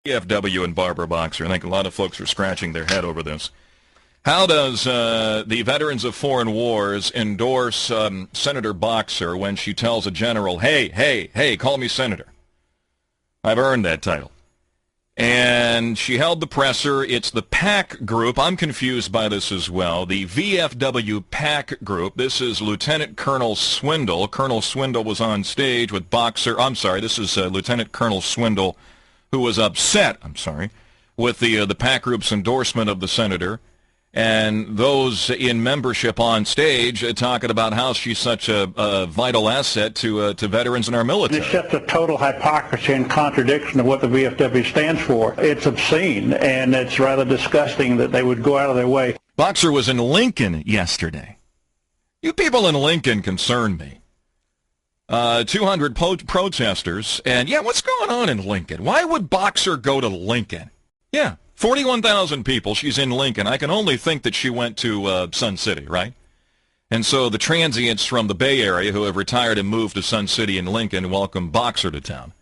VFW and Barbara Boxer. I think a lot of folks are scratching their head over this. How does the Veterans of Foreign Wars endorse Senator Boxer when she tells a general, hey, call me Senator? I've earned that title. And she held the presser. It's the PAC group. I'm confused by this as well. The VFW-PAC group. This is Lieutenant Colonel Swindle. Colonel Swindle was on stage with Boxer. I'm sorry, this is Lieutenant Colonel Swindle, who was upset, with the PAC group's endorsement of the senator. And those in membership on stage talking about how she's such a vital asset to veterans in our military. It's just a total hypocrisy and contradiction of what the VFW stands for. It's obscene, and it's rather disgusting that they would go out of their way. Boxer was in Lincoln yesterday. You people in Lincoln concern me. 200 protesters, and what's going on in Lincoln? Why would Boxer go to Lincoln? 41,000 people. She's in Lincoln. I can only think that she went to Sun City, right? And so the transients from the Bay Area who have retired and moved to Sun City and Lincoln welcomed Boxer to town.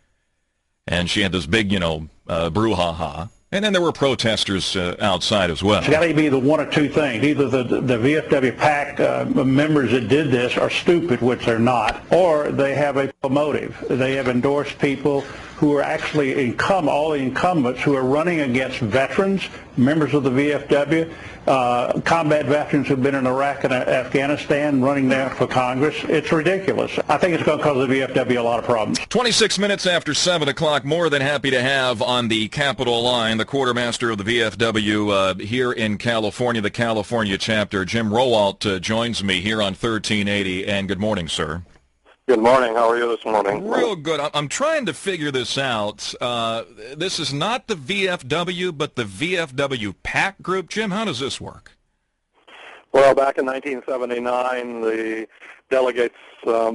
And she had this big, brouhaha. And then there were protesters outside as well. It's got to be the one or two things. Either the VFW-PAC members that did this are stupid, which they're not, or they have a motive. They have endorsed people who are actually all the incumbents who are running against veterans, members of the VFW, combat veterans who've been in Iraq and Afghanistan running there for Congress. It's ridiculous. I think it's going to cause the VFW a lot of problems. 26 minutes after 7 o'clock, more than happy to have on the Capitol line the quartermaster of the VFW here in California, the California chapter. Jim Rowalt joins me here on 1380, and good morning, sir. Good morning. How are you this morning? Real good. I'm trying to figure this out. This is not the VFW, but the VFW-PAC group. Jim, how does this work? Well, back in 1979, the delegates,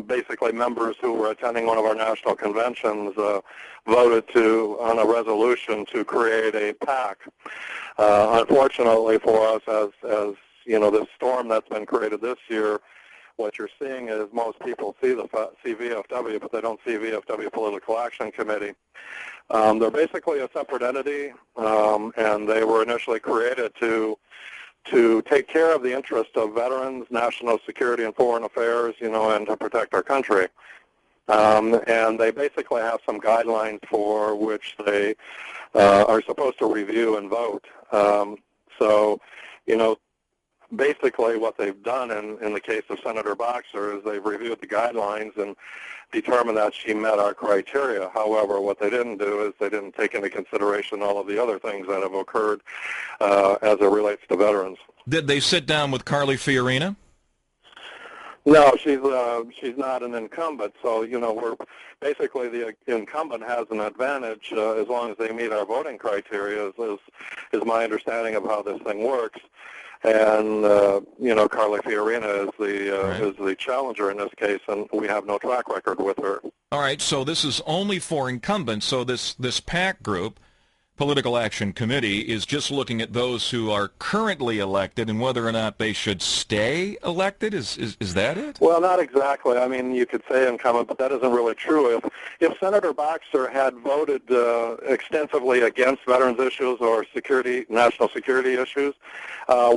basically members who were attending one of our national conventions, voted on a resolution to create a PAC. Unfortunately for us, as this storm that's been created this year, what you're seeing is most people see VFW, but they don't see VFW Political Action Committee. They're basically a separate entity, and they were initially created to take care of the interest of veterans, national security and foreign affairs, and to protect our country. And they basically have some guidelines for which they are supposed to review and vote. Basically what they've done in the case of Senator Boxer is they've reviewed the guidelines and determined that she met our criteria. However, what they didn't do is they didn't take into consideration all of the other things that have occurred as it relates to veterans. Did they sit down with Carly Fiorina? No, she's not an incumbent. So, we're basically the incumbent has an advantage as long as they meet our voting criteria is my understanding of how this thing works. And, Carly Fiorina is the challenger in this case, and we have no track record with her. All right, so this is only for incumbents. So this PAC group, Political Action Committee, is just looking at those who are currently elected and whether or not they should stay elected? Is that it? Well, not exactly. I mean, you could say incumbent, but that isn't really true. If Senator Boxer had voted extensively against veterans issues or national security issues,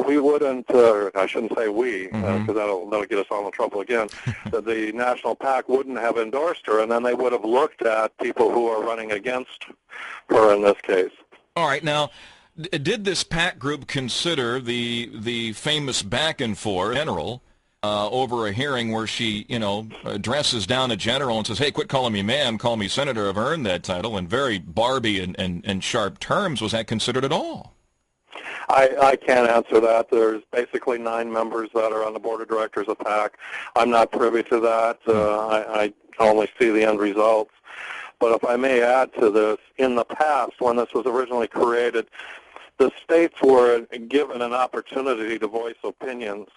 we wouldn't, I shouldn't say we, because that'll get us all in trouble again, the National PAC wouldn't have endorsed her, and then they would have looked at people who are running against her in this case. All right. Now, did this PAC group consider the famous back and forth general over a hearing where she, dresses down a general and says, hey, quit calling me ma'am, call me senator, I've earned that title, in very Barbie and sharp terms? Was that considered at all? I can't answer that. There's basically 9 members that are on the board of directors of PAC. I'm not privy to that. I only see the end results. But if I may add to this, in the past, when this was originally created, the states were given an opportunity to voice opinions.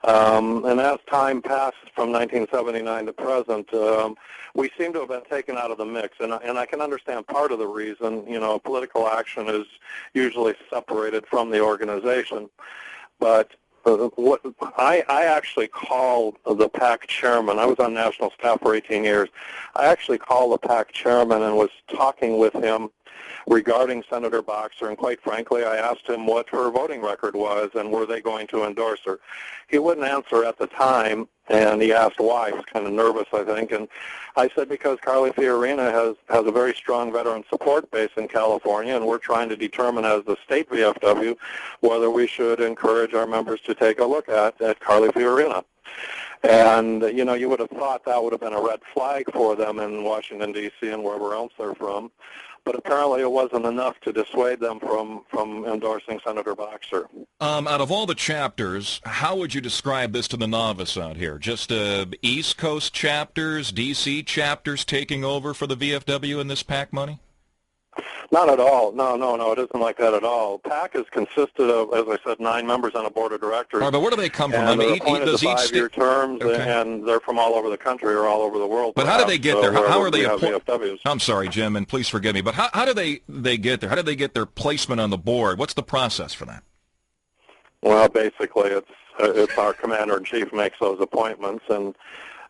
And as time passed from 1979 to present, we seem to have been taken out of the mix. And I can understand part of the reason. Political action is usually separated from the organization. But I actually called the PAC chairman. I was on national staff for 18 years. I actually called the PAC chairman and was talking with him regarding Senator Boxer, and quite frankly, I asked him what her voting record was and were they going to endorse her. He wouldn't answer at the time, and he asked why. He was kind of nervous, I think, and I said because Carly Fiorina has a very strong veteran support base in California, and we're trying to determine as the state VFW whether we should encourage our members to take a look at Carly Fiorina. And, you know, you would have thought that would have been a red flag for them in Washington, D.C. and wherever else they're from. But apparently it wasn't enough to dissuade them from endorsing Senator Boxer. Out of all the chapters, how would you describe this to the novice out here? Just East Coast chapters, D.C. chapters taking over for the VFW in this PAC money? Not at all. No, it isn't like that at all. PAC is consisted of, as I said, 9 members on a board of directors. All right, but where do they come from? And I mean, they're appointed to 5-year terms, okay. And they're from all over the country or all over the world. But how do they get there? How are they VFWs. I'm sorry, Jim, and please forgive me, but how do they get there? How do they get their placement on the board? What's the process for that? Well, basically, it's our commander-in-chief makes those appointments, and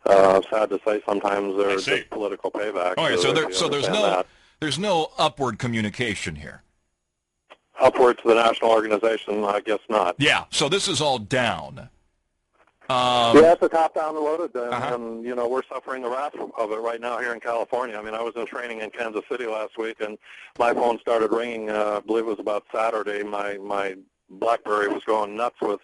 sad to say, sometimes they're just political payback. All right, so there's no upward communication here. Upward to the national organization, I guess not. Yeah, so this is all down. Yeah, it's a top-down loaded, and you know, we're suffering the wrath of it right now here in California. I mean, I was in training in Kansas City last week, and my phone started ringing. I believe it was about Saturday. My BlackBerry was going nuts with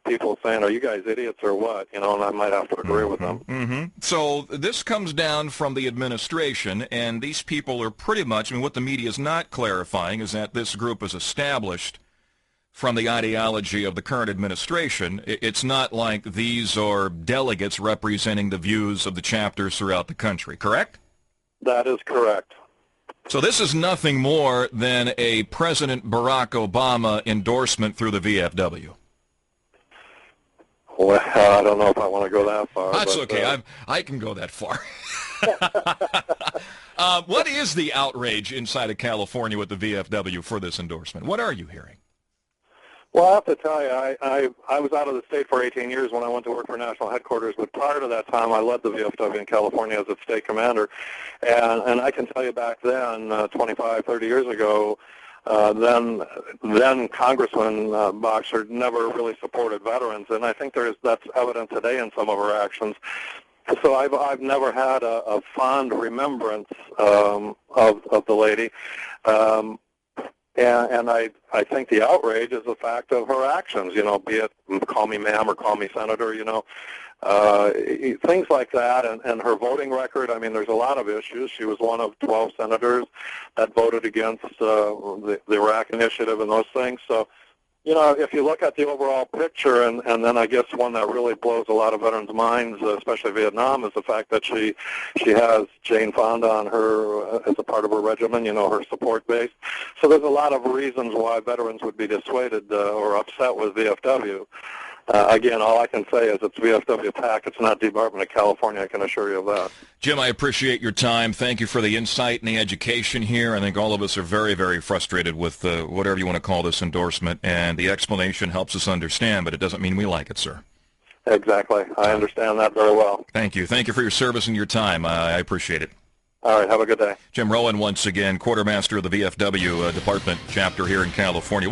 people saying, "Are you guys idiots or what?" You know, and I might have to agree with them. Mm-hmm. So this comes down from the administration, and these people are pretty much, I mean, what the media is not clarifying is that this group is established from the ideology of the current administration. It's not like these are delegates representing the views of the chapters throughout the country, correct? That is correct. So this is nothing more than a President Barack Obama endorsement through the VFW. Well, I don't know if I want to go that far. That's okay. I can go that far. What is the outrage inside of California with the VFW for this endorsement? What are you hearing? Well, I have to tell you, I was out of the state for 18 years when I went to work for national headquarters, but prior to that time, I led the VFW in California as its state commander. And I can tell you back then, 25, 30 years ago, then Congressman Boxer never really supported veterans, and I think that's evident today in some of her actions. So I've never had a fond remembrance of the lady, and I think the outrage is the fact of her actions. You know, be it call me ma'am or call me senator. You know. Things like that, and her voting record. I mean, there's a lot of issues. She was one of 12 senators that voted against the Iraq Initiative and those things. So, you know, if you look at the overall picture, and then I guess one that really blows a lot of veterans' minds, especially Vietnam, is the fact that she has Jane Fonda on her as a part of her regimen, you know, her support base. So there's a lot of reasons why veterans would be dissuaded or upset with VFW. Again, all I can say is it's VFW-PAC. It's not Department of California, I can assure you of that. Jim, I appreciate your time. Thank you for the insight and the education here. I think all of us are very, very frustrated with whatever you want to call this endorsement, and the explanation helps us understand, but it doesn't mean we like it, sir. Exactly. I understand that very well. Thank you. Thank you for your service and your time. I appreciate it. All right. Have a good day. Jim Rowan, once again, quartermaster of the VFW Department chapter here in California.